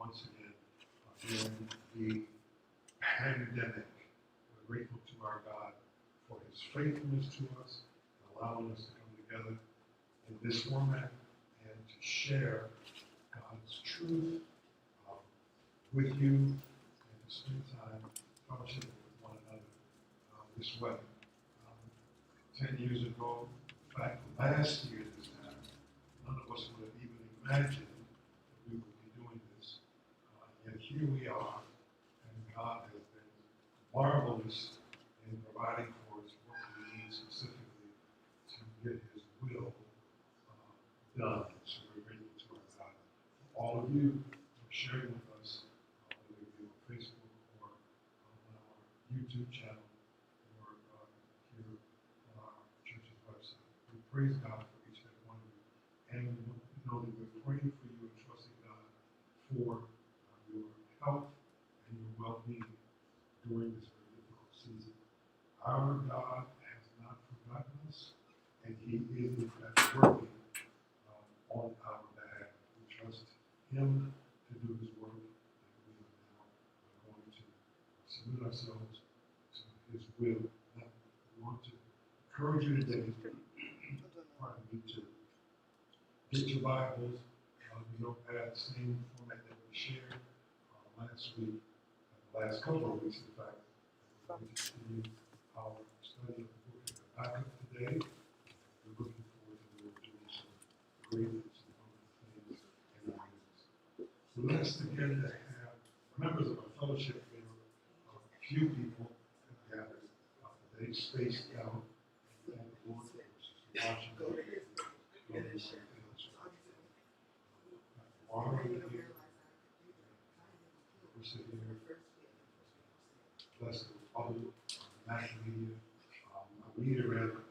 once again during the pandemic. We're grateful to our God for his faithfulness to us, allowing us to come together in this format and to share God's truth with you and to spend time fellowshipping with one another this way. 10 years ago, in fact, last year this time, none of us would have even imagined that we would be doing this. Yet here we are, and God has been marvelous in providing for us what we need specifically to get his will done. So we're grateful to our God. All of you are sharing with us, whether it be on Facebook or on our YouTube channel or here on our church's website. We praise God for each and every one of you. And we want you to know that we're praying for you and trusting God for your health and your well-being during this very difficult season. Our God has not forgotten us, and he is in fact working on our behalf. We trust him to do his work, and we are now going to submit ourselves to his will. Now, we want to encourage you today, pardon me, to get your Bibles, the notepad, same format that we shared last week, the last couple of weeks, in fact. We're going to continue our study of the book of Habakkuk today. We're looking forward to doing some great and some wonderful things in our midst. So let's begin to have members of our fellowship here, a few people have gathered today, spaced out, and thank the Lord for watching. Bless the Republic, national media,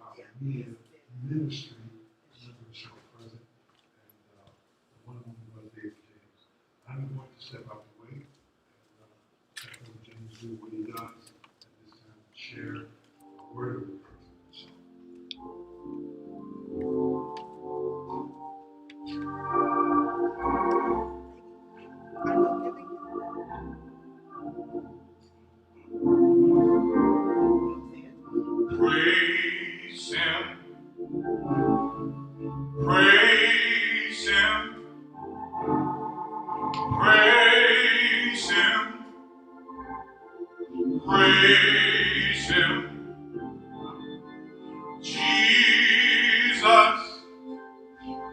our media ministry members who are present, and the wonderful brother David James. I'm going to step out the way and let Brother James do what he does at this time to share a word of encouragement. Praise him, praise him, praise him, praise him. Jesus,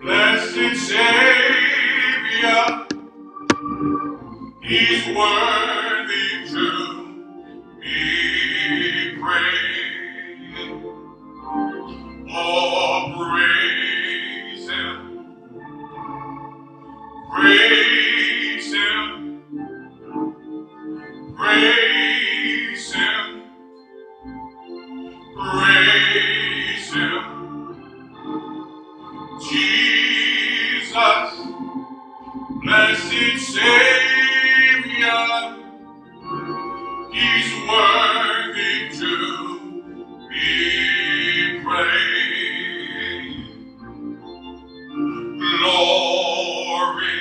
blessed Savior, he's worthy to be praised. Oh, praise him, praise him, praise him, praise him. Jesus, blessed Savior, he's worthy to be praised. Glory,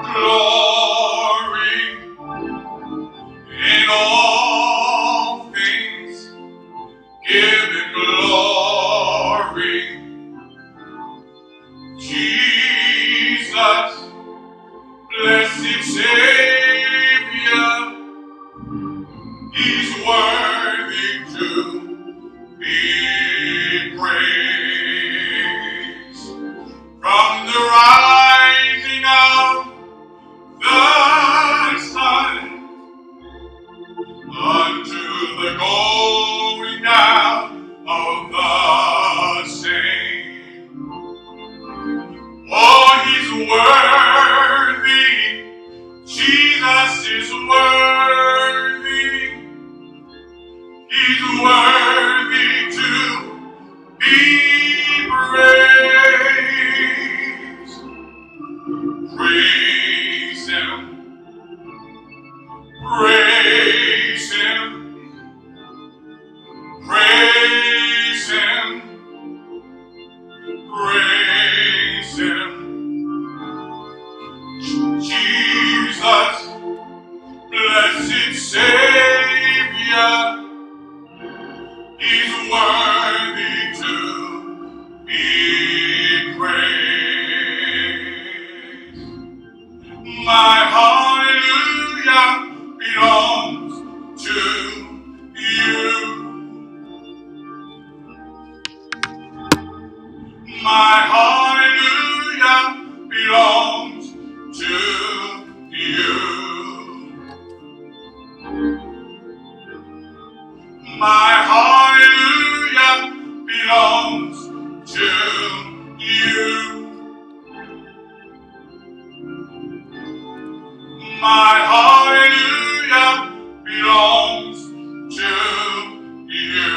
glory, in all things, give him glory. Jesus, blessed Savior, he's worthy to be praised. From the rising of the sun unto the going down of the same. Oh, he's worthy. Jesus is worthy. He's worthy to be praised. Praise him, praise him, praise him, praise him. My hallelujah belongs to you. My hallelujah belongs to you. My hallelujah belongs to you. My hallelujah belongs to you.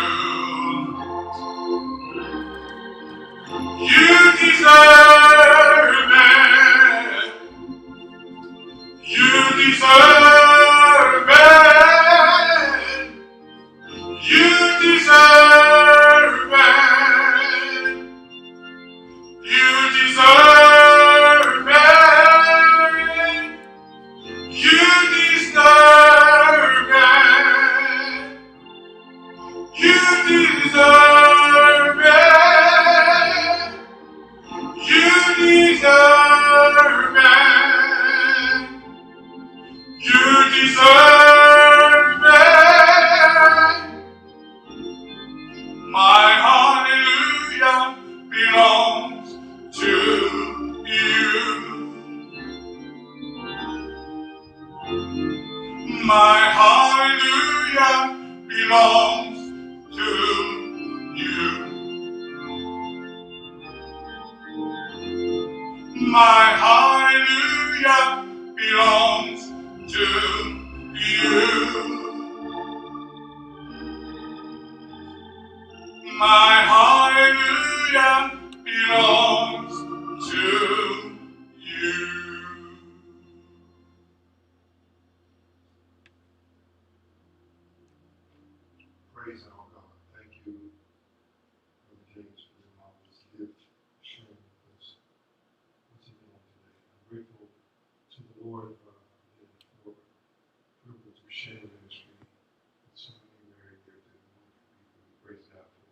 You deserve it. You deserve it. You deserve it. You deserve it. You deserve it. You deserve it. You deserve it. You deserve it. My hallelujah belongs to you. My hallelujah belongs to you. My hallelujah belongs to you. My hallelujah belongs to you. Praise our God. Thank you, Brother James, for allowing us to give sharing with us once again today. I'm grateful to the Lord for the privilege of sharing ministry with so many very dear to wonderful people. We praise God for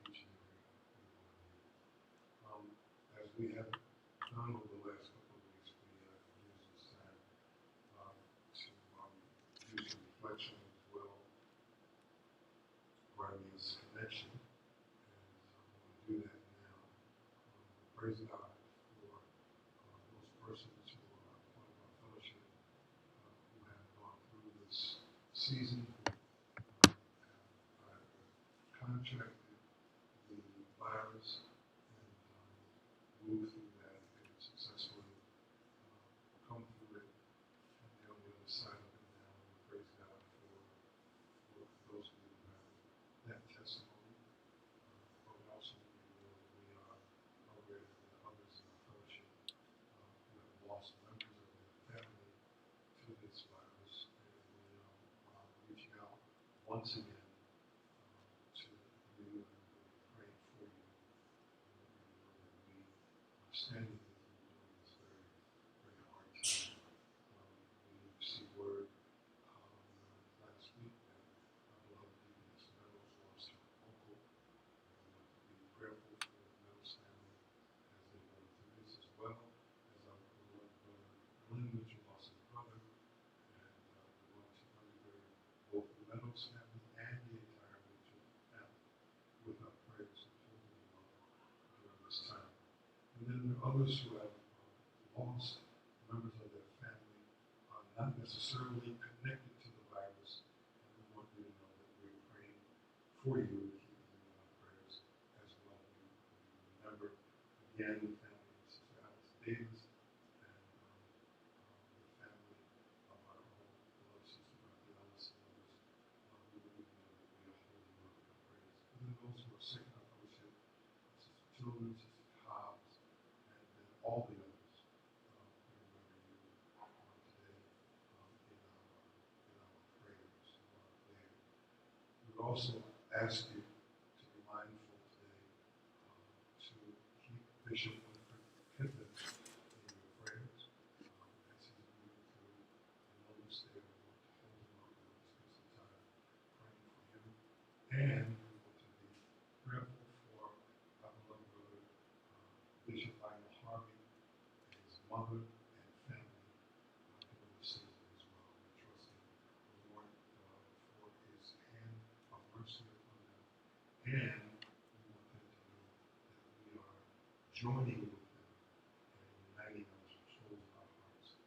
each and every one of you. As we have done over the last couple of weeks, we use this time to do some reflection as well, regarding this connection. And I want to do that now. Praise God for those persons who are part of our fellowship who have gone through this season, who have contracted the virus and moved through that and successfully come through it, and they're on the other side of it now. We praise God for those of you who have that testimony. But we also need to know that we are aware that there are others in our fellowship who have lost members of their family to this virus, and we are reaching out once again to you and praying for you. We know that we are standing with you during this very, very hard time. We received word last week that our beloved Deaconess Meadows lost her uncle. We want to be prayerful for the Meadows family as they go through this, as well as our beloved brother Glenn Mitchell lost his brother. And we want to undergird both the Meadows family and the entire Mitchell family with our prayers and holding them up during this time. And then there are others who have lost members of their family, not necessarily connected to the virus. And we want you to know that we're praying for you and keeping you in our prayers as well. We remember again the family of Sister Alice Davis and the family of our own beloved Sister Bertha Ellis and others. We want you to know that we are holding you up in our prayers. And then those who are sick in our fellowship, Sister Children, Sister Cobbs, and then all the others. We remember you today in our prayers who are there. We would also ask you to be mindful today to keep Bishop Winfred Pittman in your prayers as he's moving through an illness there. We want to hold him up. We want to spend some time praying for him. And we want to be prayerful for our beloved brother Bishop Lionel Harvey, his mother and family joining with them and uniting our souls and our hearts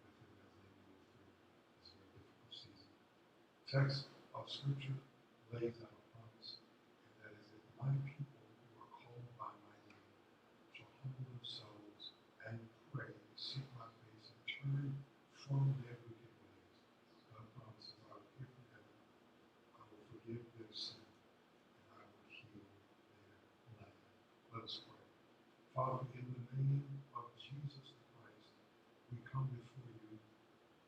with them as they move through this very difficult season. Text of Scripture lays out a promise, and that is that my people who are called by my name shall humble themselves and pray, seek my face, and turn from their wicked ways. God promises, I will hear from heaven, I will forgive their sin, and I will heal their land. Let us pray. Father, in the name of Jesus Christ, we come before you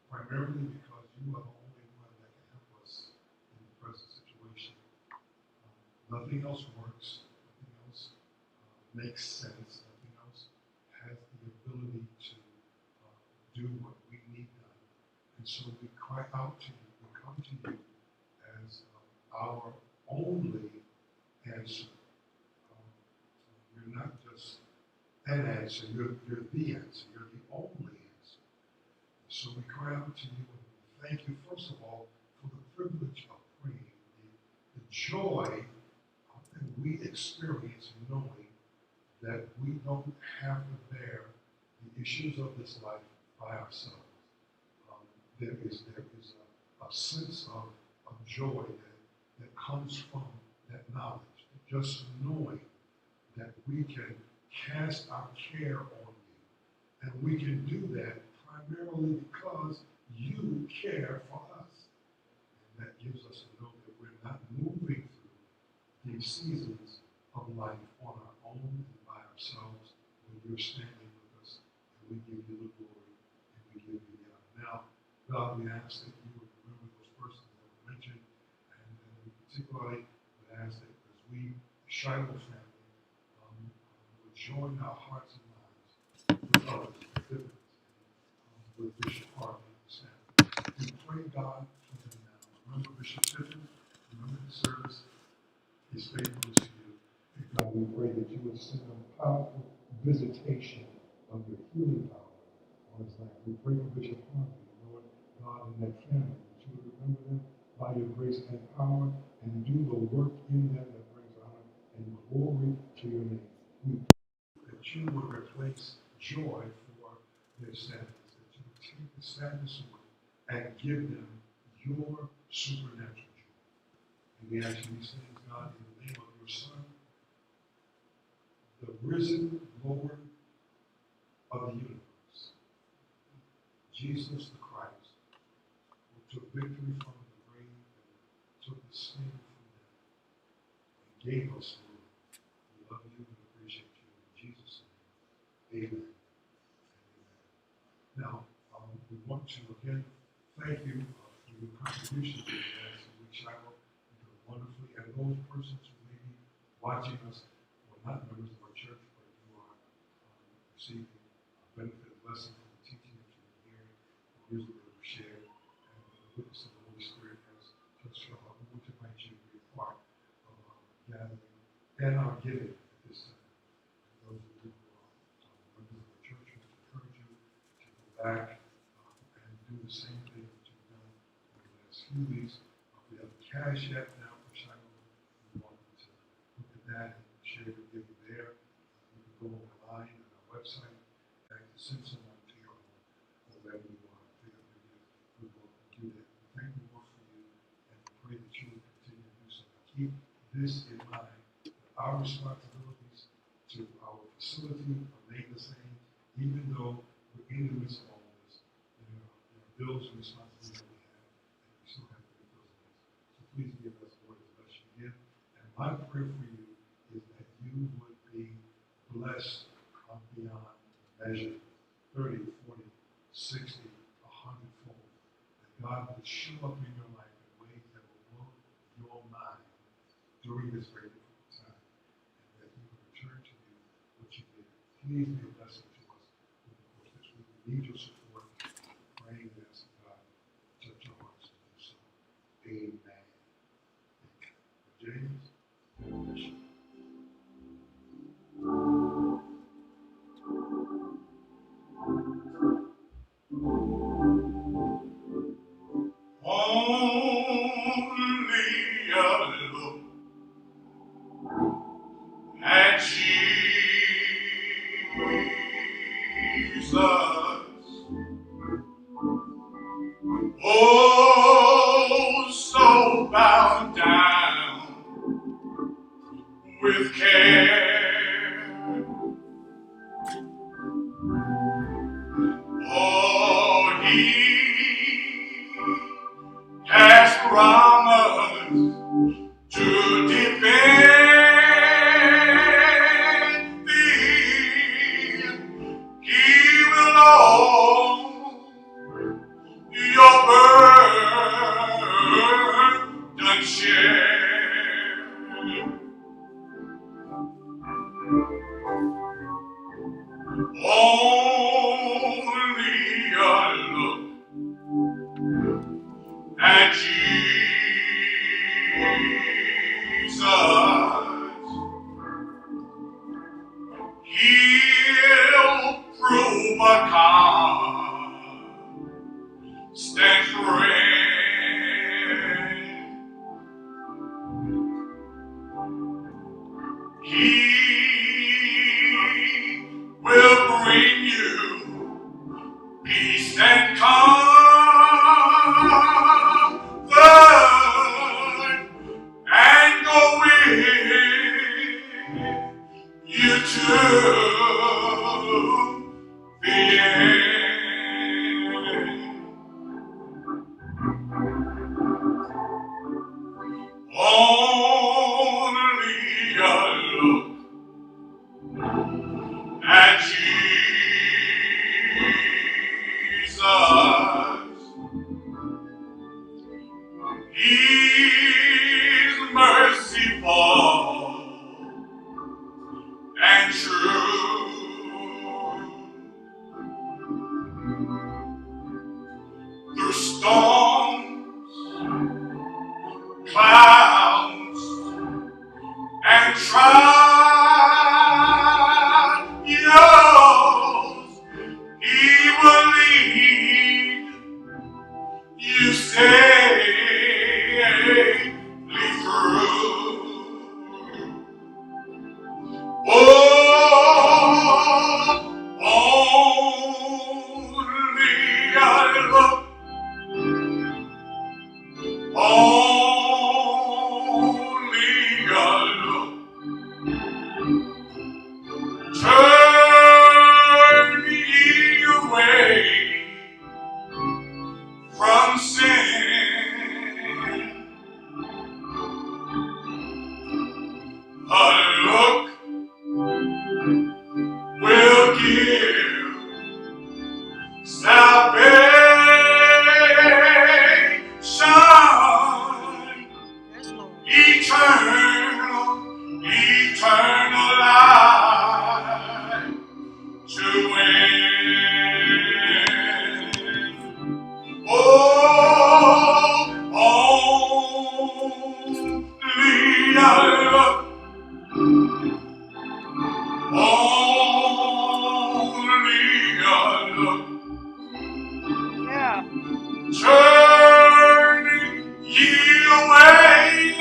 primarily because you are the only one that can help us in the present situation. Nothing else works. Nothing else makes sense. Nothing else has the ability to do what we need done. And so we cry out to you. We come to you as our only answer. You're not just an answer. You're the answer. You're the only answer. So we cry out to you and we thank you, first of all, for the privilege of praying, the joy that we experience knowing that we don't have to bear the issues of this life by ourselves. There is a sense of joy that comes from that knowledge, just knowing that we can cast our care on you. And we can do that primarily because you care for us. And that gives us to know that we're not moving through these seasons of life on our own and by ourselves, when you're standing with us, and we give you the glory and we give you the honor. Now, God, we ask that you would remember those persons that were mentioned, and we particularly would ask that as we, the Shiloh family, would join our hearts and minds with others, with Bivens, with Bishop Harvey and his family. We pray, God, for them now. Remember Bishop Tiffin, remember the service, his faithfulness to you. And God, we pray that you would send a powerful visitation of your healing power on his life. We pray for Bishop Harvey, Lord God, and that family, that you would remember them by your grace and power and do the work in them that brings honor and glory to your name. We pray that you would replace joy for their sadness, that you would take the sadness away and give them your supernatural joy. And we ask you these things, God, in the name of your Son, the risen Lord of the universe, Jesus the Christ, who took victory from the grave and took the sting from death and gave us life. We love you and appreciate you. In Jesus' name, amen. Now, we want to again thank you for your contribution to the last week, Shiloh. You did wonderfully. And those persons who may be watching us who are not members of our church, but you are receiving a benefit, a lesson from the teaching that you've been hearing, the wisdom that we've shared, and the witness of the Holy Spirit has touched your heart. We want to invite you to be a part of our gathering and our giving at this time. And those of you who are members of the church, we encourage you to go back and do the same thing that you've done over the last few weeks. We have a Cash App now for Shiloh. We want you to look at that and share your giving there. You can go online on our website and send someone to your home or wherever you are to pick up your gift. We will do that. We thank the Lord for you and we pray that you will continue to do so. Keep this in mind. Our responsibilities to our facility remain the same, even though we're in the midst of all of this. There are bills and responsibilities that we have, and we still have to meet those needs. So please give us, Lord, as best you give. And my prayer for you is that you would be blessed beyond measure, 30, 40, 60, 100-fold. That God would show up in your life in ways that will blow your mind during this very difficult time, and that He will return to you what you did. Please be a blessing to us over the course of this week. We need your support. Praying and asking God to touch our hearts to do so. Amen. James, bless you. Only a look at Jesus. Oh, so bowed down with care. Oh, he has promised to defend thee. He will own your burden share. Only a look at Jesus. He'll prove a constant friend. He will bring you peace and comfort and go with you to the end. Only a look at Jesus. He's merciful and true. Through storms, clouds, and trials, he will lead you safely through. Oh, only I look, only I look. Turn ye away from sin. A look will give salvation, eternal life to win. Oh, only a look, only a look. Yeah. Turn ye away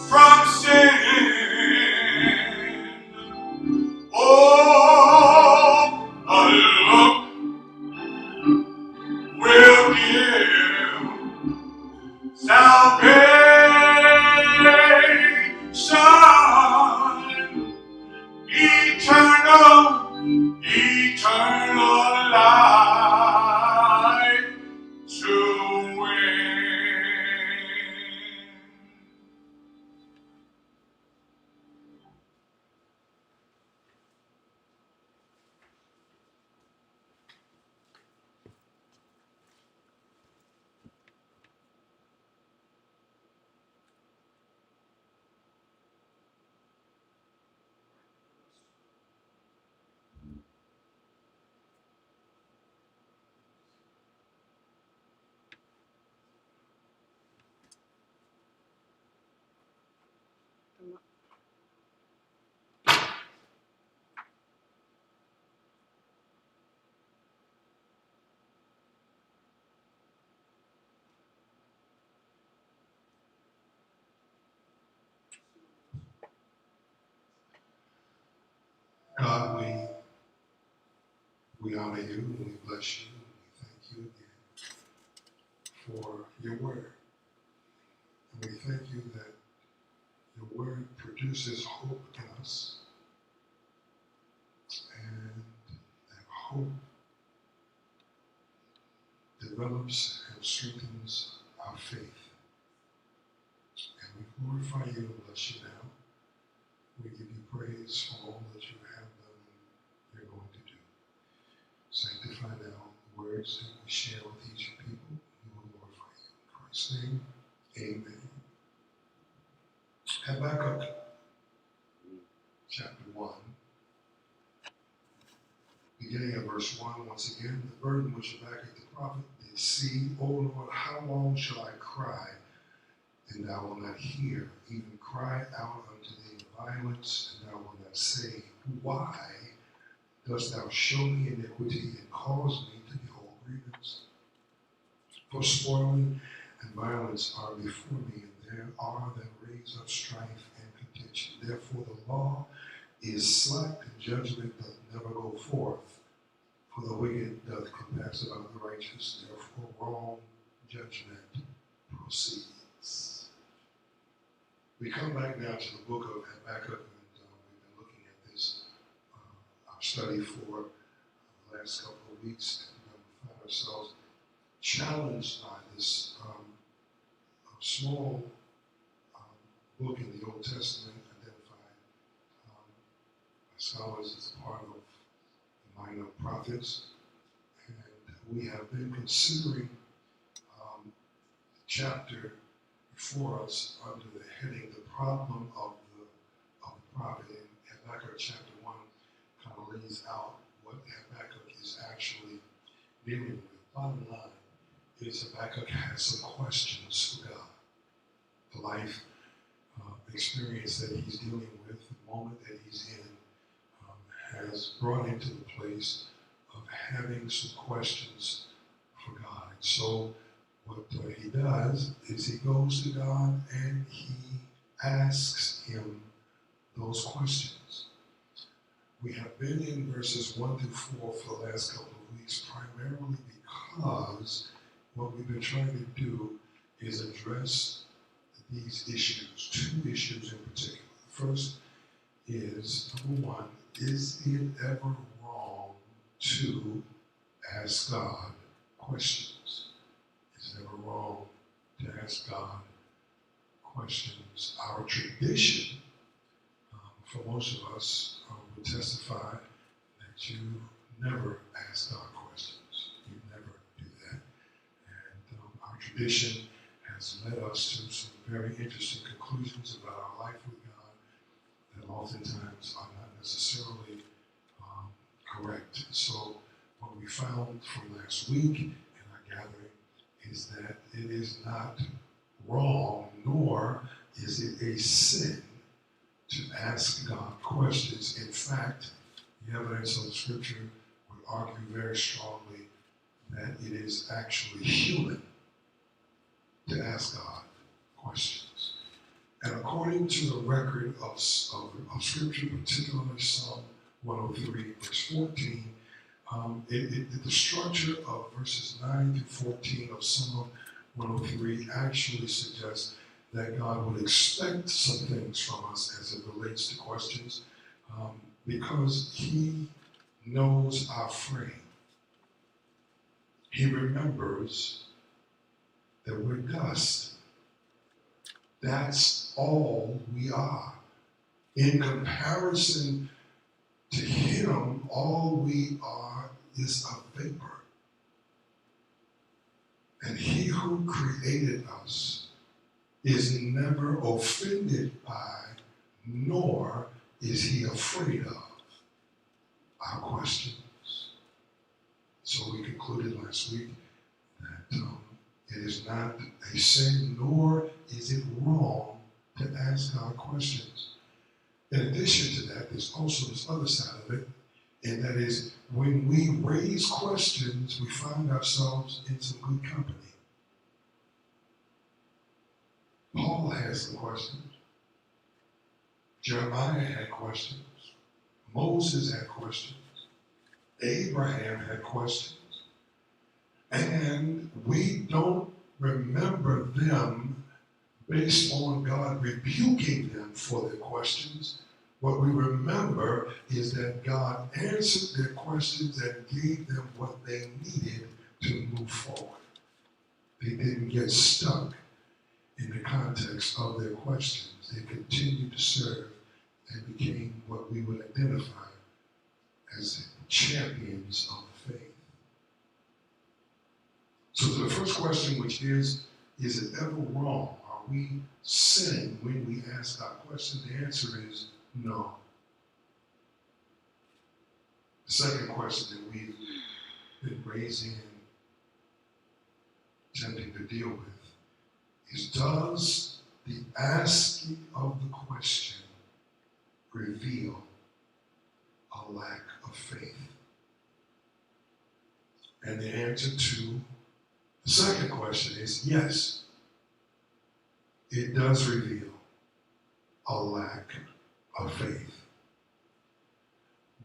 from sin. Oh, a look will give salvation, eternal life to win. God, we We honor you and we bless you and we thank you again for your word. And we thank you that your word produces hope in us, and that hope develops and strengthens our faith. And we glorify you and bless you now. We give you praise for all that you have done and you're going to do. Sanctify now the words that we share with each people. We will glorify you. In Christ's name, amen. Habakkuk chapter 1, beginning at verse 1, once again, the burden which Habakkuk the prophet did see, O Lord, how long shall I cry, and thou wilt not hear, even cry out unto thee in violence, and thou wilt not save? Why dost thou show me iniquity and cause me to behold grievance? For spoiling and violence are before me, and there are that raise up strife and contention. Therefore the law is slack, and judgment doth never go forth. For the wicked doth compass about the righteous, therefore wrong judgment proceeds. We come back now to the book of Habakkuk, and we've been looking at this, our study for the last couple of weeks, and we find ourselves challenged by this small book in the Old Testament, identified by scholars as part of the minor prophets. And we have been considering the chapter before us under the heading, The Problem of the Prophet. And Habakkuk chapter 1 kind of lays out what Habakkuk is actually dealing with. Bottom line is Habakkuk has some questions for God. The life experience that he's dealing with, the moment that he's in, has brought him to the place of having some questions for God. And so what he does is he goes to God and he asks him those questions. We have been in verses 1 through 4 for the last couple of weeks, primarily because what we've been trying to do is address these issues, two issues in particular. First is, number one, is it ever wrong to ask God questions? Is it ever wrong to ask God questions? Our tradition, for most of us, would testify that you never ask God questions. You never do that. And our tradition has led us to some very interesting conclusions about our life with God that oftentimes are not necessarily correct. So what we found from last week in our gathering is that it is not wrong, nor is it a sin to ask God questions. In fact, the evidence of the scripture would argue very strongly that it is actually human to ask God questions. And according to the record of scripture, particularly Psalm 103, verse 14, the structure of verses 9 through 14 of Psalm 103 actually suggests that God would expect some things from us as it relates to questions, because he knows our frame. He remembers that we're dust. That's all we are. In comparison to him, all we are is a vapor. And he who created us is never offended by, nor is he afraid of our questions. So we concluded last week that it is not a sin, nor is it wrong to ask God questions. In addition to that, there's also this other side of it, and that is when we raise questions, we find ourselves in some good company. Paul has some questions. Jeremiah had questions. Moses had questions. Abraham had questions. And we don't remember them based on God rebuking them for their questions. What we remember is that God answered their questions and gave them what they needed to move forward. They didn't get stuck in the context of their questions. They continued to serve and became what we would identify as champions of faith. So to the first question, which is it ever wrong? Are we sinning when we ask that question? The answer is no. The second question that we've been raising and attempting to deal with is, does the asking of the question reveal a lack of faith? And the answer to the second question is yes, it does reveal a lack of faith.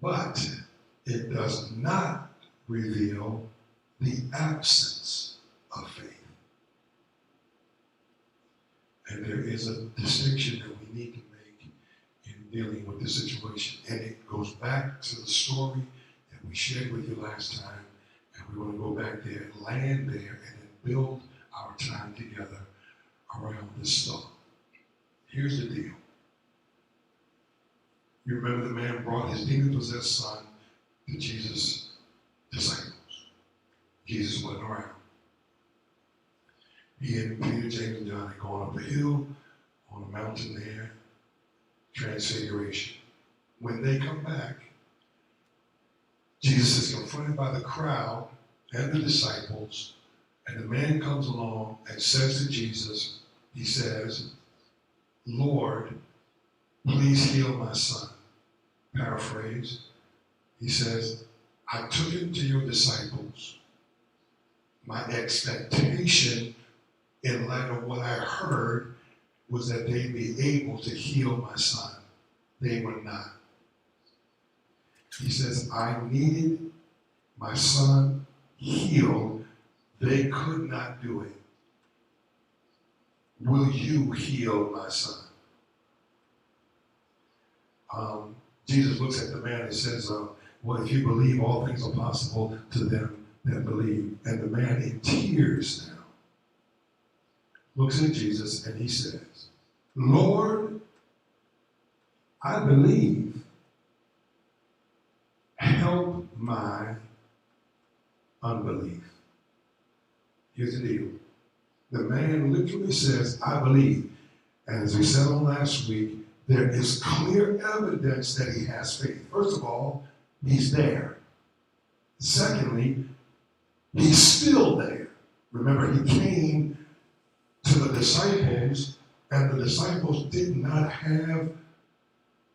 But it does not reveal the absence of faith. And there is a distinction that we need to make in dealing with this situation. And it goes back to the story that we shared with you last time. And we want to go back there, land there, and then build our time together around this thought. Here's the deal. You remember the man brought his demon-possessed son to Jesus' disciples. Jesus wasn't around. He and Peter, James, and John had gone up a hill on a mountain there, Transfiguration. When they come back, Jesus is confronted by the crowd and the disciples, and the man comes along and says to Jesus, he says, "Lord, please heal my son." Paraphrase, he says, "I took him to your disciples. My expectation in light of what I heard was that they'd be able to heal my son. They were not." He says, "I needed my son healed. They could not do it. Will you heal my son?" Jesus looks at the man and says, "Well, if you believe, all things are possible to them that believe." And the man, in tears now, looks at Jesus and he says, "Lord, I believe. Help my unbelief." Here's the deal. The man literally says, "I believe." And as we said on last week, there is clear evidence that he has faith. First of all, he's there. Secondly, he's still there. Remember, he came to the disciples, and the disciples did not have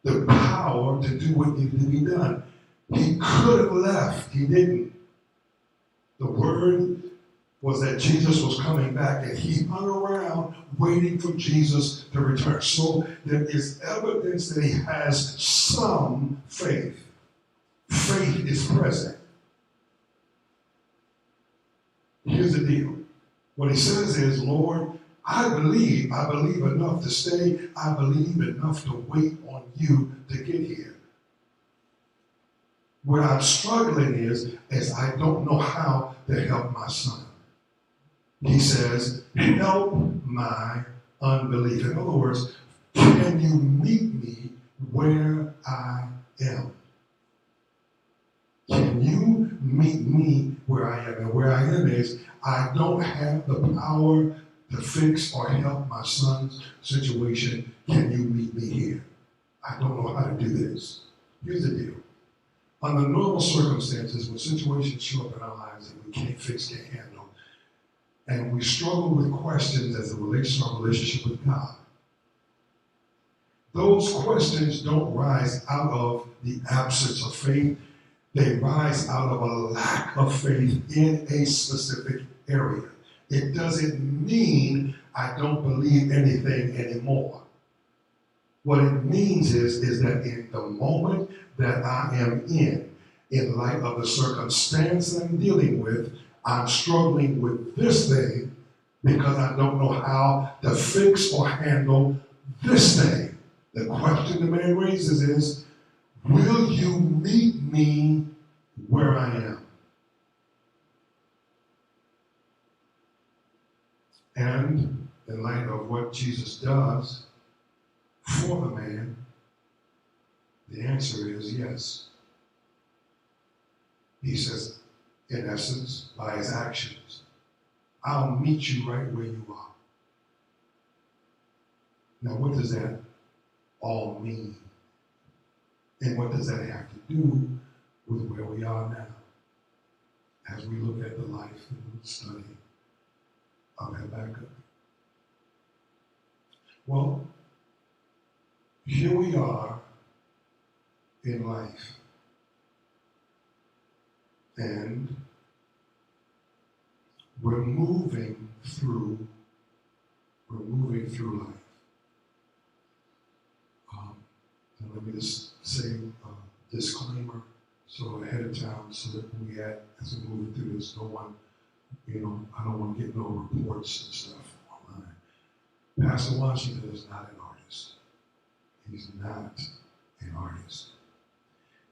the power to do what needed to be done. He could have left. He didn't. The word was that Jesus was coming back, and he hung around waiting for Jesus to return. So there is evidence that he has some faith. Faith is present. Here's the deal. What he says is, "Lord, I believe enough to stay. I believe enough to wait on you to get here. Where I'm struggling is I don't know how to help my son." He says, "Help my unbelief." In other words, can you meet me where I am? Can you meet me where I am? And where I am is, I don't have the power to fix or help my son's situation. Can you meet me here? I don't know how to do this. Here's the deal. Under normal circumstances, when situations show up in our lives that we can't fix, can't handle, and we struggle with questions as it relates to our relationship with God, those questions don't rise out of the absence of faith. They rise out of a lack of faith in a specific area. It doesn't mean I don't believe anything anymore. What it means is that in the moment that I am in in light of the circumstance I'm dealing with, I'm struggling with this thing because I don't know how to fix or handle this thing. The question the man raises is, will you meet me where I am? And in light of what Jesus does for the man, the answer is yes. He says, in essence, by his actions, I'll meet you right where you are. Now, what does that all mean? And what does that have to do with where we are now? As we look at the life and the study of Habakkuk. Well, here we are in life. And we're moving through life. And let me just say a disclaimer, so ahead of time, so that as we're moving through this, no one, I don't want to get no reports and stuff online. Pastor Washington is not an artist. He's not an artist.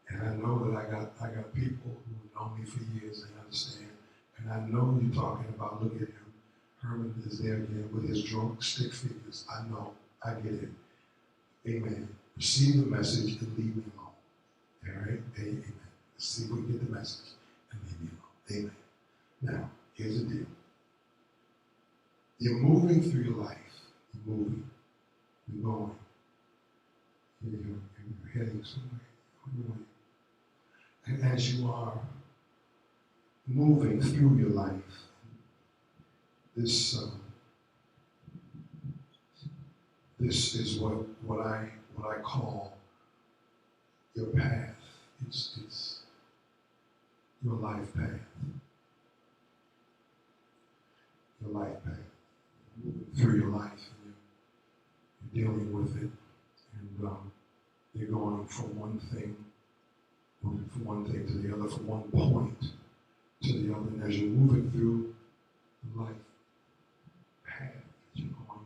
And I know that I got people who know me for years, they understand. And I know you're talking about, look at him. Herman is there again with his drunk stick figures. I know, I get it. Amen. Receive the message and leave me alone. All right? Amen. Let's see if we get the message and leave me alone. Amen. Now, here's the deal. You're moving through your life. You're moving. You're going. You're heading somewhere. You're going. And as you are moving through your life, this is what I call your path. It's your life path. Your life path. Moving through your life, and you're dealing with it, and you're going from one thing to the other, from one point to the other. And as you're moving through the life path, as you're going,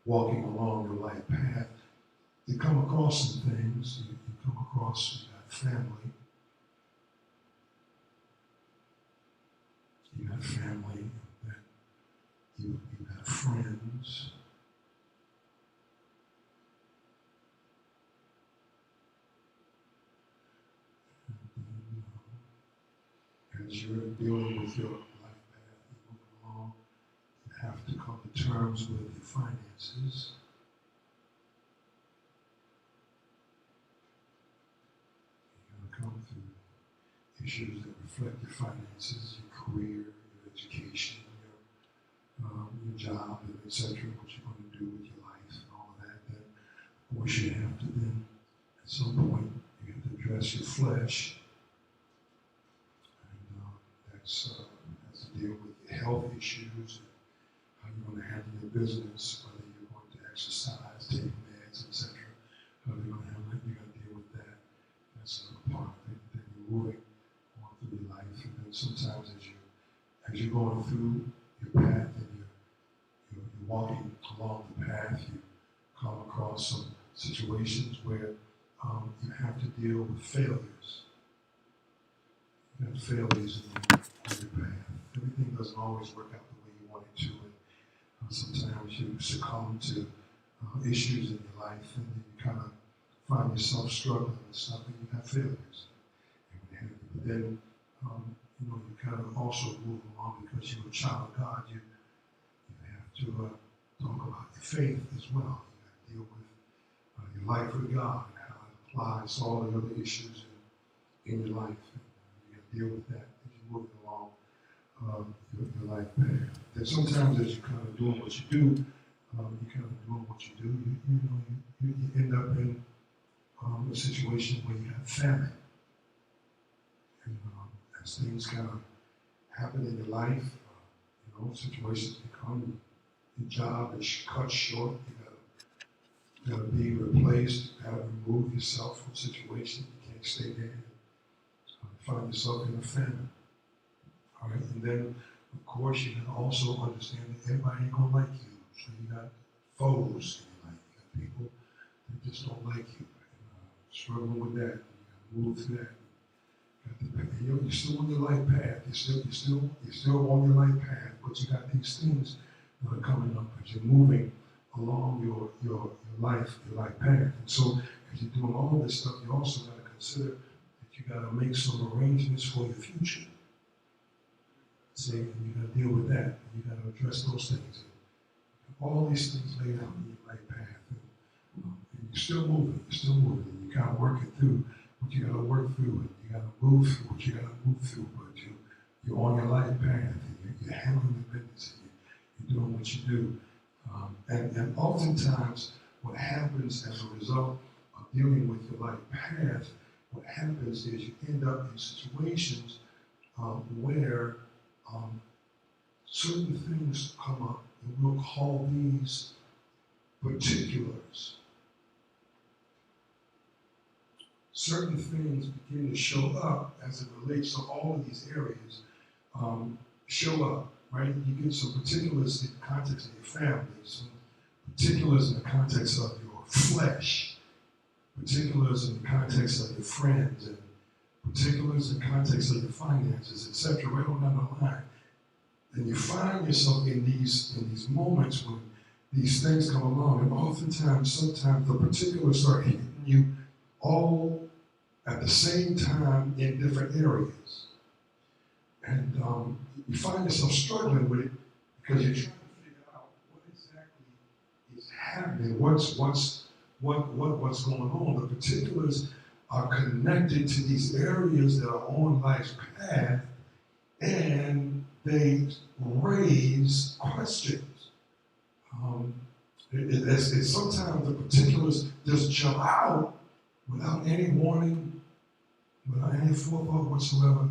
walking along your life path, you come across some things. You come across, you got family. You got family, you got friends. As you're dealing with your life path, you're moving along, you have to come to terms with your finances. You're going to come through issues that reflect your finances, your career, your education, your job, etc., what you're going to do with your life and all of that. Then, of course, you have to then, at some point, you have to address your flesh. Has to deal with your health issues, and how you're going to handle your business, whether you're going to exercise, take meds, etc. How you're going to handle it, you got to deal with that. That's a part of it. Then you're moving on through your life, and then sometimes as you're going through your path and you're walking along the path, you come across some situations where you have to deal with failures. You have failures in your path. Everything doesn't always work out the way you want it to, and sometimes you succumb to issues in your life, and then you kind of find yourself struggling with stuff, and you have failures. But then, you kind of also move along because you're a child of God. You have to talk about your faith as well. You got to deal with your life with God and how it applies to all the other issues in your life. Deal with that as you're moving along your life path. And sometimes as you're kind of doing what you do, you end up in a situation where you have famine. And as things kind of happen in your life, situations become, your job is cut short, you got to be replaced, you got to remove yourself from situations, you can't stay there. find yourself in a famine. All right, and then of course you can also understand that everybody ain't gonna like you. So you got foes in your life. You got people that just don't like you. And, struggling with that. You gotta move through that. You're still on your life path. You're still on your life path, but you got these things that are coming up as you're moving along your life path. And so as you're doing all this stuff, you also got to consider that you got to make some arrangements for your future. See, and you got to deal with that. You got to address those things. And all these things laid out in your life path. And you're still moving. And you got to work it through what you got to work through. And you got to move through what you got to move through. But you're on your life path. And you're handling the business. And you're doing what you do. And oftentimes, what happens as a result of dealing with your life path, what happens is you end up in situations where certain things come up, and we'll call these particulars. Certain things begin to show up as it relates to all of these areas, show up, right? You get some particulars in the context of your family, some particulars in the context of your flesh, particulars in the context of your friends, and particulars in the context of your finances, etc., right on down the line. And you find yourself in these moments when these things come along, and oftentimes, sometimes the particulars start hitting you all at the same time in different areas. And you find yourself struggling with it because you're trying to figure out what exactly is happening, what's going on. The particulars are connected to these areas that are on life's path, and they raise questions. It's sometimes the particulars just jump out without any warning, without any forethought whatsoever.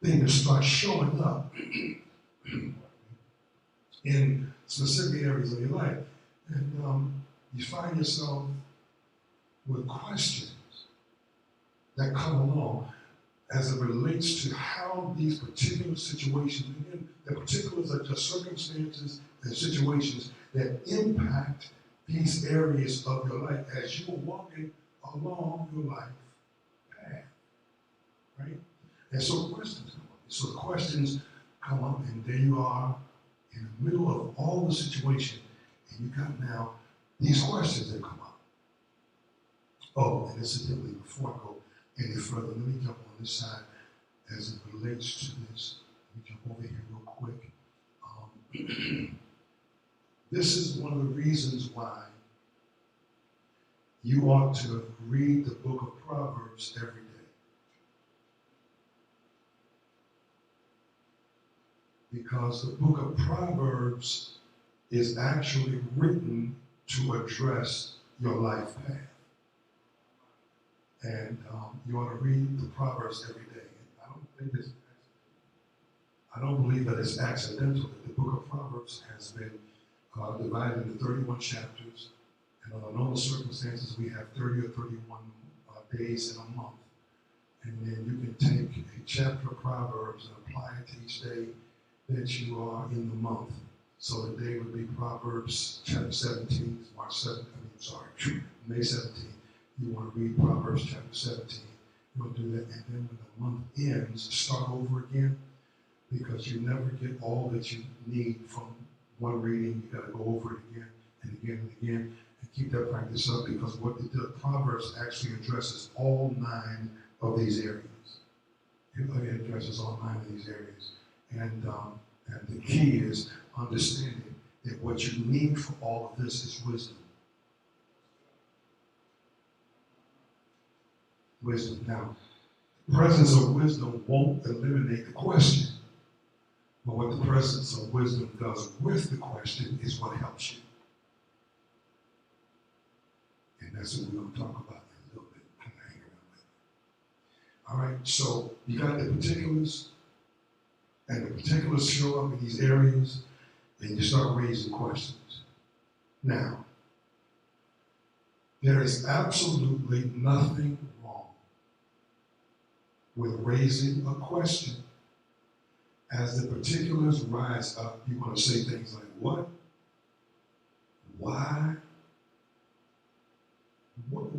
Things start showing up in specific areas of your life. And you find yourself with questions that come along as it relates to how these particular situations, again, the particulars are just circumstances and situations that impact these areas of your life as you are walking along your life path, right? And so questions come up. So the questions come up, and there you are in the middle of all the situation, and you got now these questions that come up. Oh, and incidentally, before I go any further, let me jump on this side as it relates to this. Let me jump over here real quick. This is one of the reasons why you ought to read the book of Proverbs every day. Because the book of Proverbs is actually written to address your life path. And you ought to read the Proverbs every day. And I don't believe that it's accidental that the book of Proverbs has been divided into 31 chapters. And under normal circumstances, we have 30 or 31 days in a month. And then you can take a chapter of Proverbs and apply it to each day that you are in the month. So the day would be Proverbs chapter 17, May 17th. You want to read Proverbs chapter 17. You want to do that, and then when the month ends, start over again, because you never get all that you need from one reading. You got to go over it again and again and again, and keep that practice up, because what the Proverbs actually addresses all 9 of these areas. It addresses all 9 of these areas, and the key is understanding that what you need for all of this is wisdom. Wisdom. Now, the presence of wisdom won't eliminate the question, but what the presence of wisdom does with the question is what helps you. And that's what we're going to talk about in a little bit. Kind of hang around with. All right, so you got the particulars, and the particulars show up in these areas, and you start raising questions. Now, there is absolutely nothing wrong with raising a question. As the particulars rise up, you're going to say things like, what? Why? What?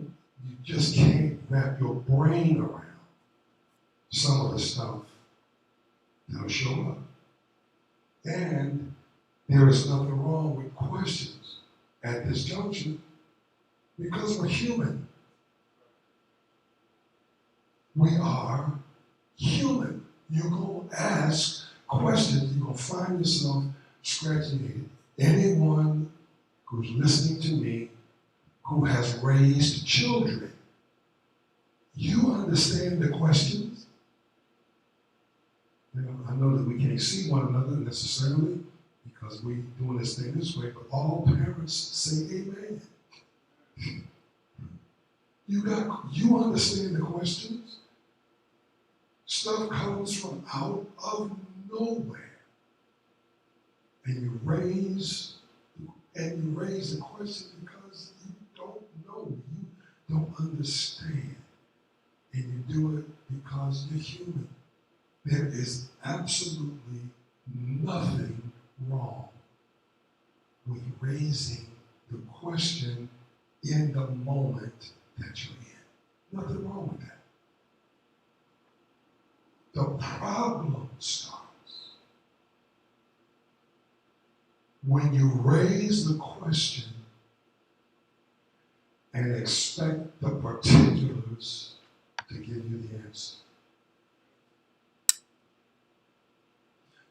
You just can't wrap your brain around some of the stuff that'll show up. And there is nothing wrong with questions at this juncture because we're human. We are human. You're going to ask questions. You're going to find yourself scratching your head. Anyone who's listening to me who has raised children, you understand the questions. You know, I know that we can't see one another necessarily because we're doing this thing this way, but all parents say amen. You understand the questions? Stuff comes from out of nowhere. And you raise the question because you don't know, you don't understand. And you do it because you're human. There is absolutely nothing wrong with raising the question in the moment that you're in. Nothing wrong with that. The problem starts when you raise the question and expect the particulars to give you the answer.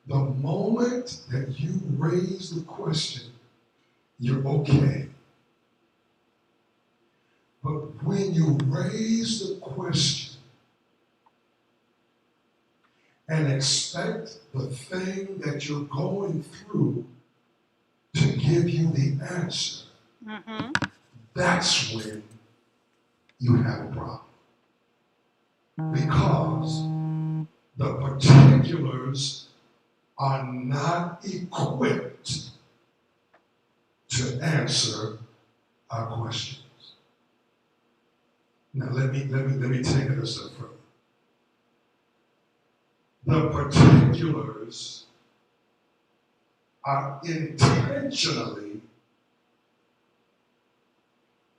The moment that you raise the question, you're okay. But when you raise the question and expect the thing that you're going through to give you the answer, that's when you have a problem. Because the particulars are not equipped to answer our questions. Now let me take it a step further. The particulars are intentionally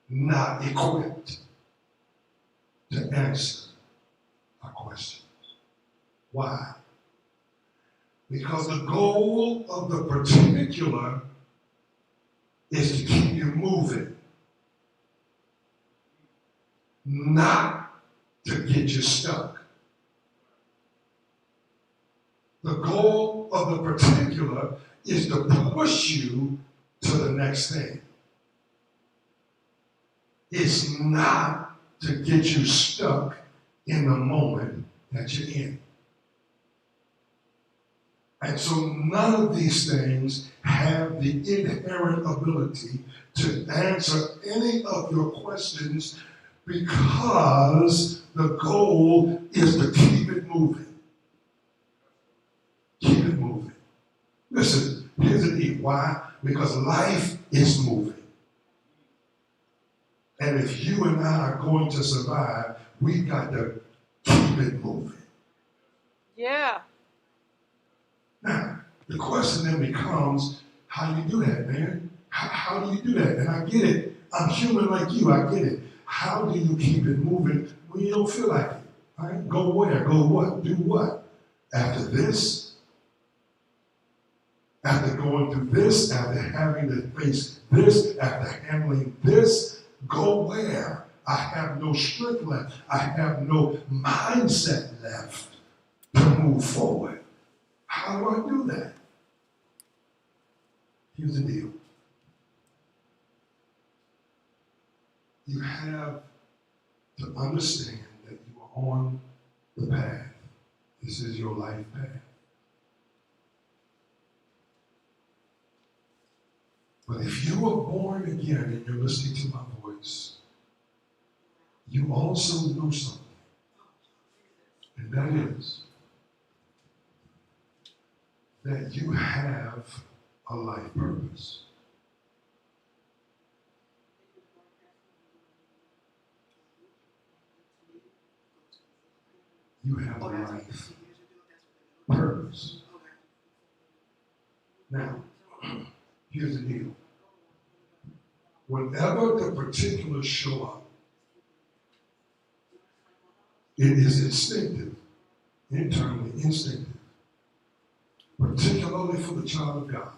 not equipped to answer our questions. Why? Because the goal of the particular is to keep you moving, not to get you stuck. The goal of the particular is to push you to the next thing. It's not to get you stuck in the moment that you're in. And so none of these things have the inherent ability to answer any of your questions because the goal is to keep it moving. Keep it moving. Listen, here's the deal. Why? Because life is moving. And if you and I are going to survive, we've got to keep it moving. Yeah. Now, the question then becomes, how do you do that, man? How do you do that? And I get it. I'm human like you. I get it. How do you keep it moving when you don't feel like it? Right? Go where? Go what? Do what? After this? After going through this? After having to face this? After handling this? Go where? I have no strength left. I have no mindset left to move forward. How do I do that? Here's the deal. You have to understand that you are on the path. This is your life path. But if you are born again and you're listening to my voice, you also know something. And that is that you have a life purpose. you have life purpose. Now, here's the deal. Whenever the particulars show up, it is instinctive, internally instinctive, particularly for the child of God.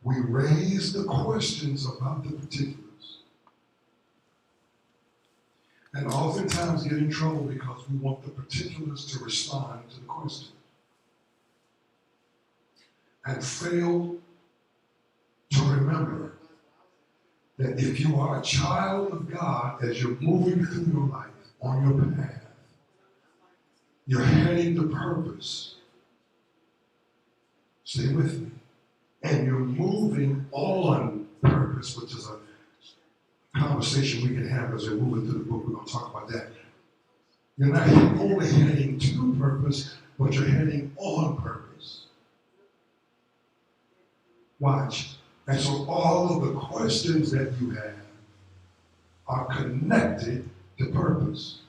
We raise the questions about the particulars. And oftentimes get in trouble because we want the particulars to respond to the question. And fail to remember that if you are a child of God, as you're moving through your life, on your path, you're heading to purpose. Stay with me. And you're moving on purpose, which is a conversation we can have as we're moving through the book. We're going to talk about that. You're not only heading to purpose, but you're heading on purpose. Watch. And so all of the questions that you have are connected to purpose.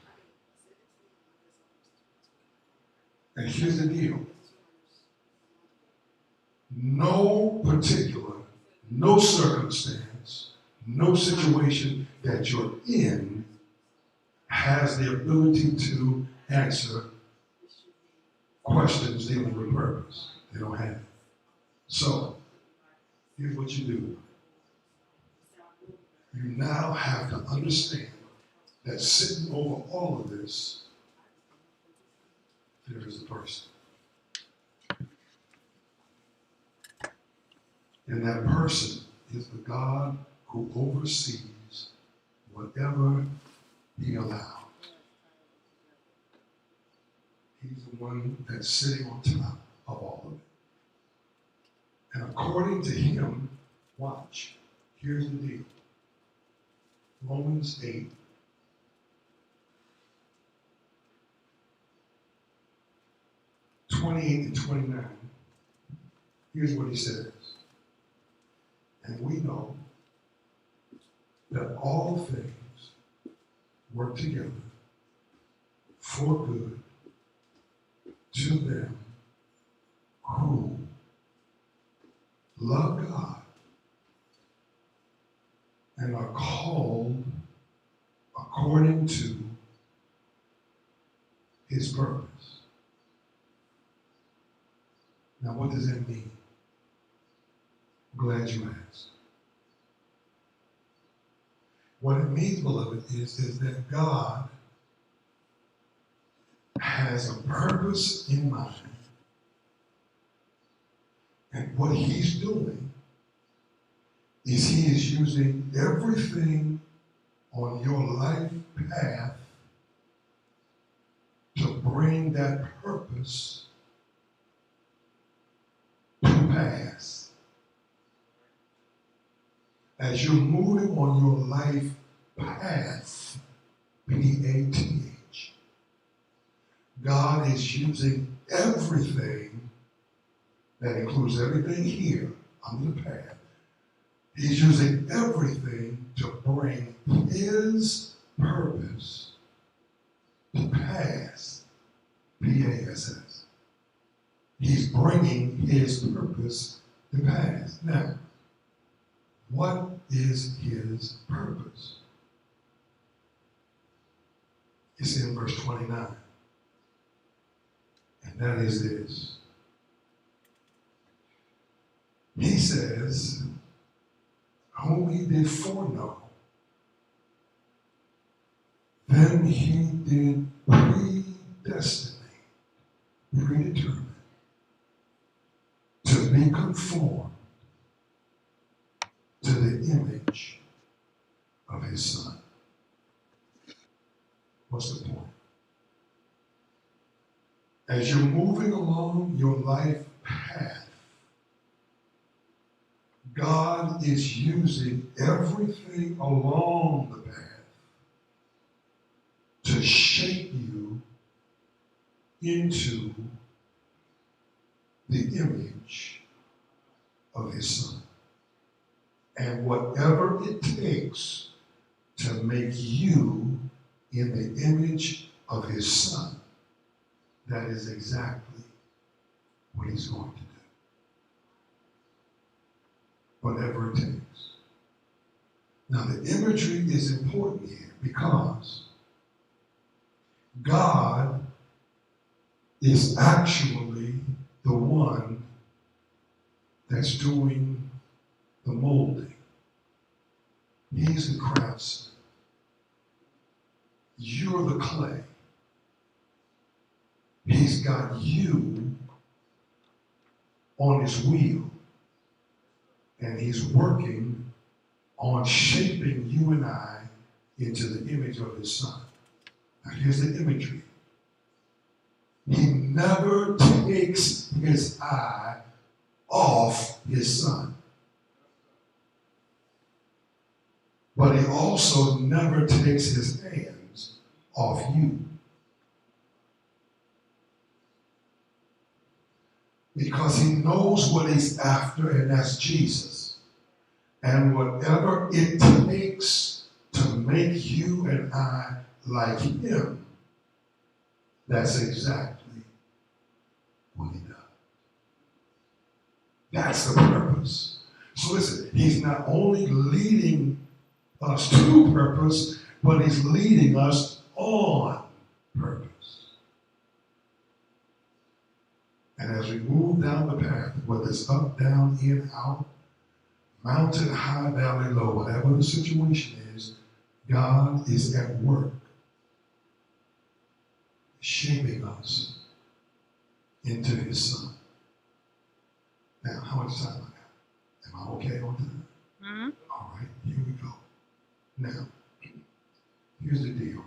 And here's the deal. No particular, no circumstance, no situation that you're in has the ability to answer questions dealing with purpose. They don't have it. So, here's what you do. You now have to understand that sitting over all of this, there is a person. And that person is the God who oversees whatever he allows. He's the one that's sitting on top of all of it. And according to him, watch, here's the deal. Romans 8, and 29. Here's what he says. And we know that all things work together for good to them who love God and are called according to his purpose. Now, what does that mean? I'm glad you asked. What it means, beloved, is that God has a purpose in mind. And what he's doing is he is using everything on your life path to bring that purpose to pass. As you're moving on your life path, P-A-T-H, God is using everything that includes everything here under the path. He's using everything to bring his purpose to pass, P-A-S-S. He's bringing his purpose to pass. Now, what is his purpose? It's in verse 29. And that is this. He says, whom he did foreknow, then he did predestinate, predetermine, to be conformed to the image of his son. What's the point? As you're moving along your life path, God is using everything along the path to shape you into the image of his son. And whatever it takes to make you in the image of his son, that is exactly what he's going to do. Whatever it takes. Now the imagery is important here because God is actually the one that's doing the molding. He's the craftsman. You're the clay. He's got you on his wheel, and he's working on shaping you and I into the image of his son. Now here's the imagery. He never takes his eye off his son. But he also never takes his hands off you. Because he knows what he's after, and that's Jesus. And whatever it takes to make you and I like him, that's exactly what he does. That's the purpose. So listen, he's not only leading us to purpose, but he's leading us on purpose. And as we move down the path, whether it's up, down, in, out, mountain, high, valley, low, whatever the situation is, God is at work shaping us into his son. Now, how much time I got? Am I okay on time? Mm-hmm. All right, here we go. Now, here's the deal.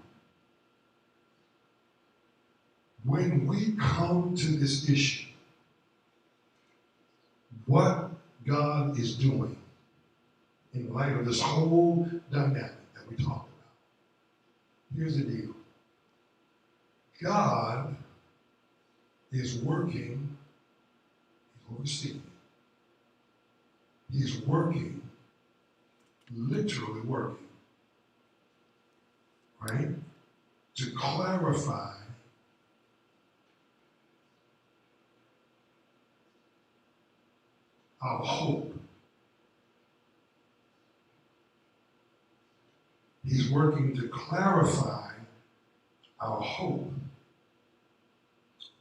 When we come to this issue, what God is doing in light of this whole dynamic that we talked about, here's the deal. God is working, he's overseeing, he's working, literally working, right, to clarify our hope. He's working to clarify our hope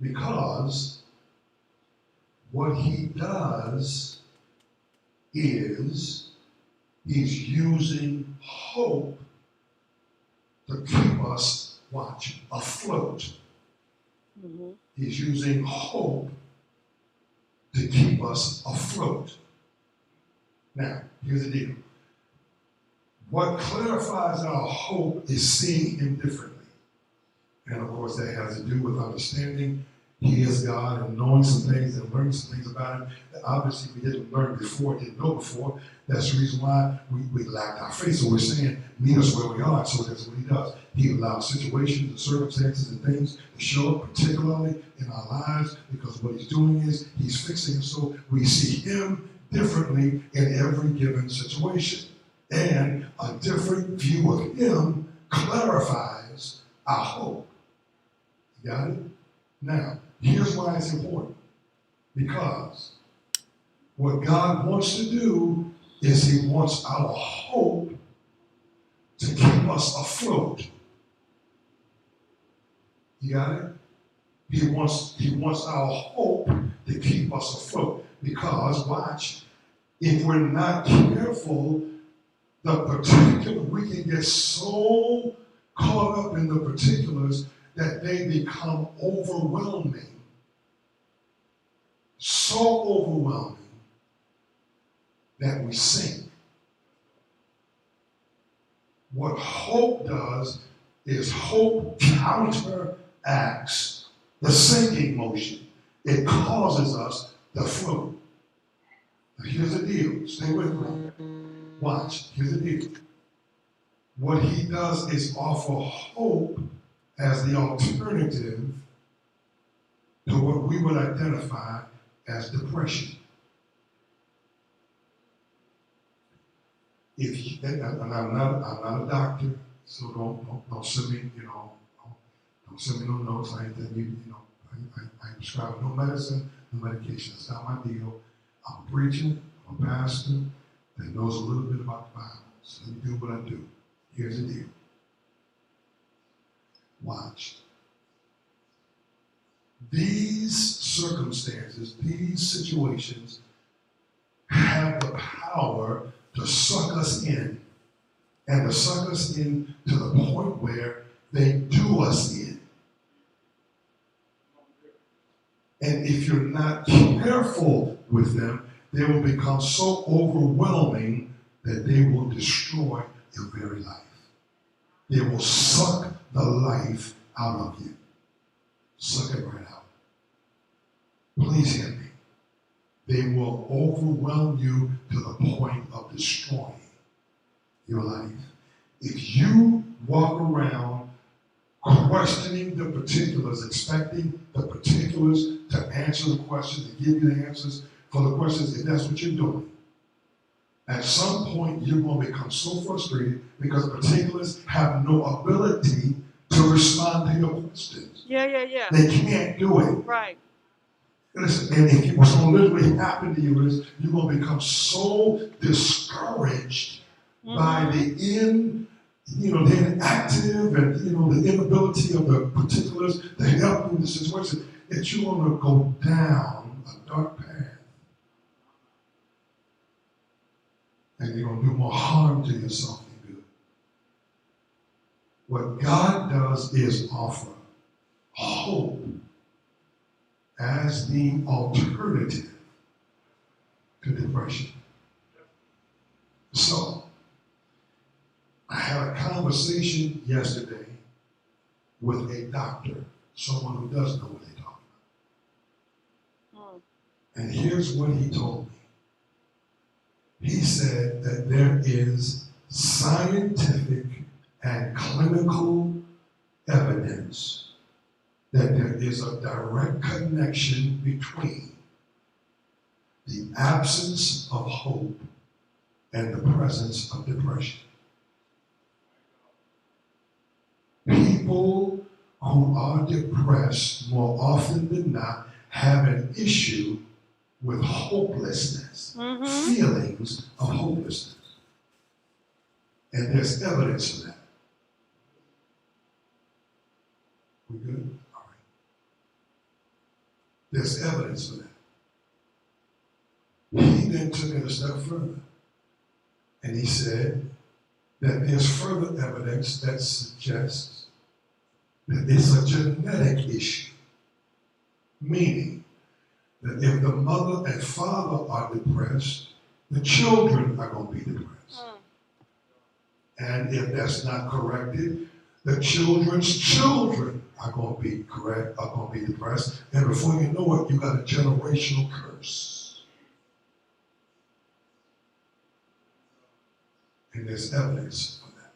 because what he does is he's using hope to keep us, watch, afloat. Mm-hmm. He's using hope to keep us afloat. Now, here's the deal. What clarifies our hope is seeing him differently. And of course, that has to do with understanding he is God and knowing some things and learning some things about him that obviously we didn't learn before, didn't know before. That's the reason why we lacked our faith. So we're saying, meet us where we are. So that's what he does. He allows situations and circumstances and things to show up, particularly in our lives, because what he's doing is he's fixing it so we see him differently in every given situation. And a different view of him clarifies our hope. You got it? Now, here's why it's important. Because what God wants to do is he wants our hope to keep us afloat. You got it? He wants our hope to keep us afloat. Because, watch, if we're not careful, we can get so caught up in the particulars that they become overwhelming. So overwhelming that we sink. What hope does is hope counteracts the sinking motion. It causes us to float. Now here's the deal. Stay with me. Watch. Here's the deal. What he does is offer hope as the alternative to what we would identify as depression. And I'm not a doctor, so don't send me, don't send me no notes. I ain't that, I prescribe no medicine, no medication. That's not my deal. I'm a preacher, I'm a pastor that knows a little bit about the Bible. So let me do what I do. Here's the deal. Watch. These circumstances, these situations have the power to suck us in, and to suck us in to the point where they do us in. And if you're not careful with them, they will become so overwhelming that they will destroy your very life. They will suck the life out of you. Suck it right out. Please hear me. They will overwhelm you to the point of destroying your life. If you walk around questioning the particulars, expecting the particulars to answer the questions, to give you the answers for the questions, if that's what you're doing, at some point you're going to become so frustrated because particulars have no ability to respond to your questions. Yeah. They can't do it. Right. Listen, and if what's going to literally happen to you is you're going to become so discouraged by the the inactive and the inability of the particulars to help you in the situation that you're going to go down a dark path. And you're going to do more harm to yourself than good. What God does is offer hope as the alternative to depression. So, I had a conversation yesterday with a doctor, someone who does know what they're talking about. And here's what he told me. He said that there is scientific and clinical evidence that there is a direct connection between the absence of hope and the presence of depression. People who are depressed more often than not have an issue with hopelessness, feelings of hopelessness. And there's evidence for that. We good? All right. There's evidence for that. He then took it a step further. And he said that there's further evidence that suggests that it's a genetic issue. Meaning that if the mother and father are depressed, the children are going to be depressed. And if that's not corrected, the children's children are going to be depressed. And before you know it, you got a generational curse. And there's evidence for that.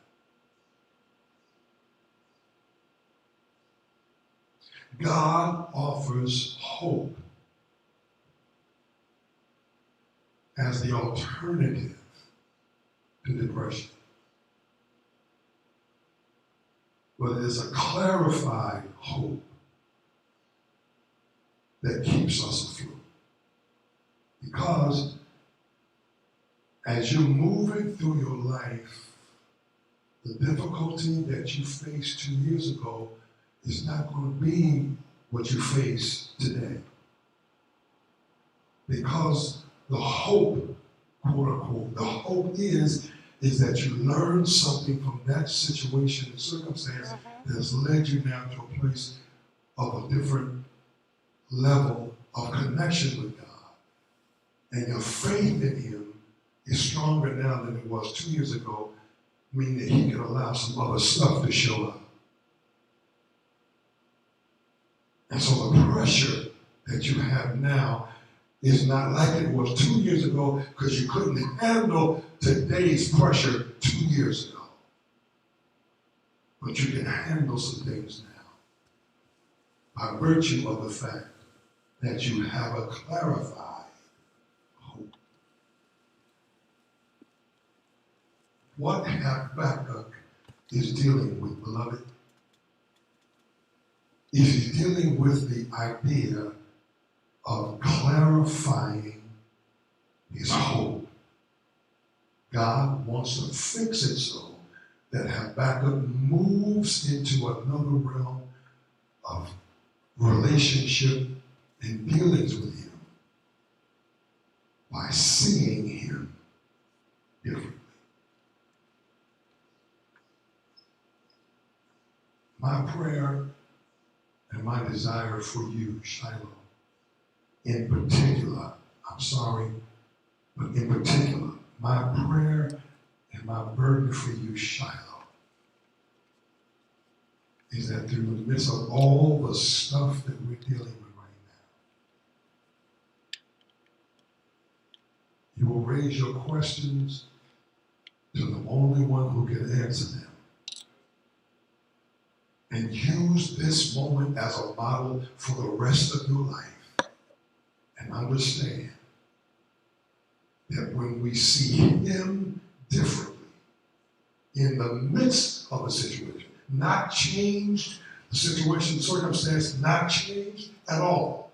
God offers hope as the alternative to depression. But it is a clarified hope that keeps us afloat. Because as you're moving through your life, the difficulty that you faced 2 years ago is not going to be what you face today. Because the hope, quote unquote, the hope is that you learn something from that situation and circumstance that has led you now to a place of a different level of connection with God. And your faith in Him is stronger now than it was 2 years ago, meaning that He can allow some other stuff to show up. And so the pressure that you have now is not like it was 2 years ago because you couldn't handle today's pressure 2 years ago. But you can handle some things now by virtue of the fact that you have a clarified hope. What Habakkuk is dealing with, beloved, is he's dealing with the idea of clarifying his hope. God wants to fix it so that Habakkuk moves into another realm of relationship and dealings with him by seeing him differently. My prayer and my desire for you, Shiloh, in particular, I'm sorry, but in particular, my prayer and my burden for you, Shiloh, is that through the midst of all the stuff that we're dealing with right now, you will raise your questions to the only one who can answer them. And use this moment as a model for the rest of your life. And understand that when we see him differently in the midst of a situation, not changed, the situation, circumstance, not changed at all,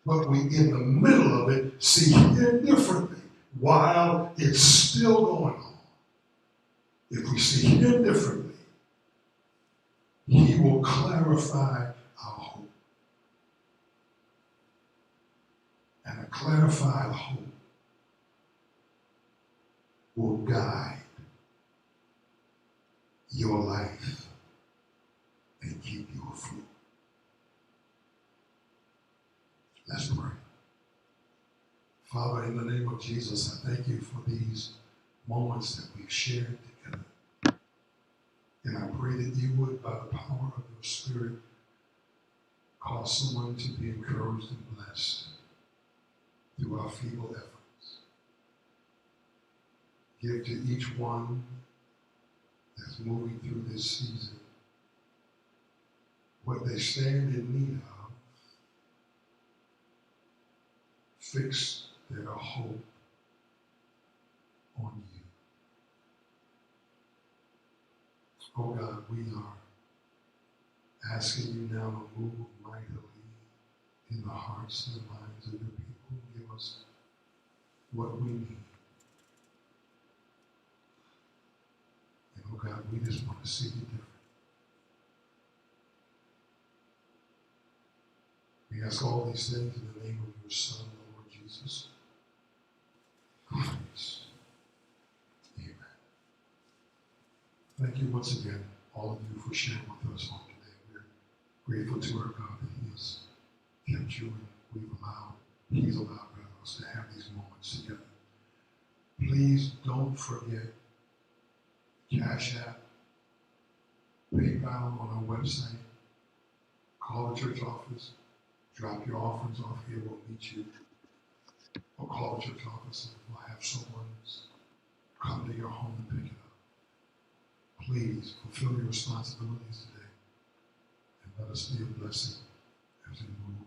but we in the middle of it see him differently while it's still going on. If we see him differently, he will clarify our hope. And a clarified hope will guide your life and keep you afloat. Let's pray. Father, in the name of Jesus, I thank you for these moments that we've shared together. And I pray that you would, by the power of your Spirit, cause someone to be encouraged and blessed through our feeble efforts. Give to each one that's moving through this season what they stand in need of. Fix their hope on you. Oh God, we are asking you now to move mightily in the hearts and minds of your people. Give us what we need. And oh God, we just want to see you different. We ask all these things in the name of your Son, Lord Jesus Christ. Amen. Thank you once again, all of you, for sharing with us on today. We're grateful to our God that he has kept you and he's allowed us to have these moments together. Please don't forget Cash App, PayPal on our website. Call the church office. Drop your offerings off here. We'll meet you. Or call the church office and we'll have someone come to your home and pick it up. Please fulfill your responsibilities today and let us be a blessing as we move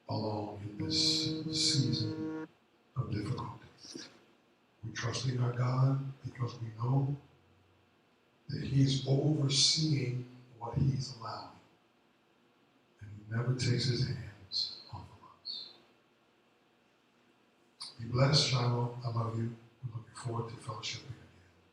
along in this season of difficulty. We're trusting our God because we know that he's overseeing what he's allowing. And he never takes his hands off of us. Be blessed, Shiloh. I love you. We're looking forward to fellowship.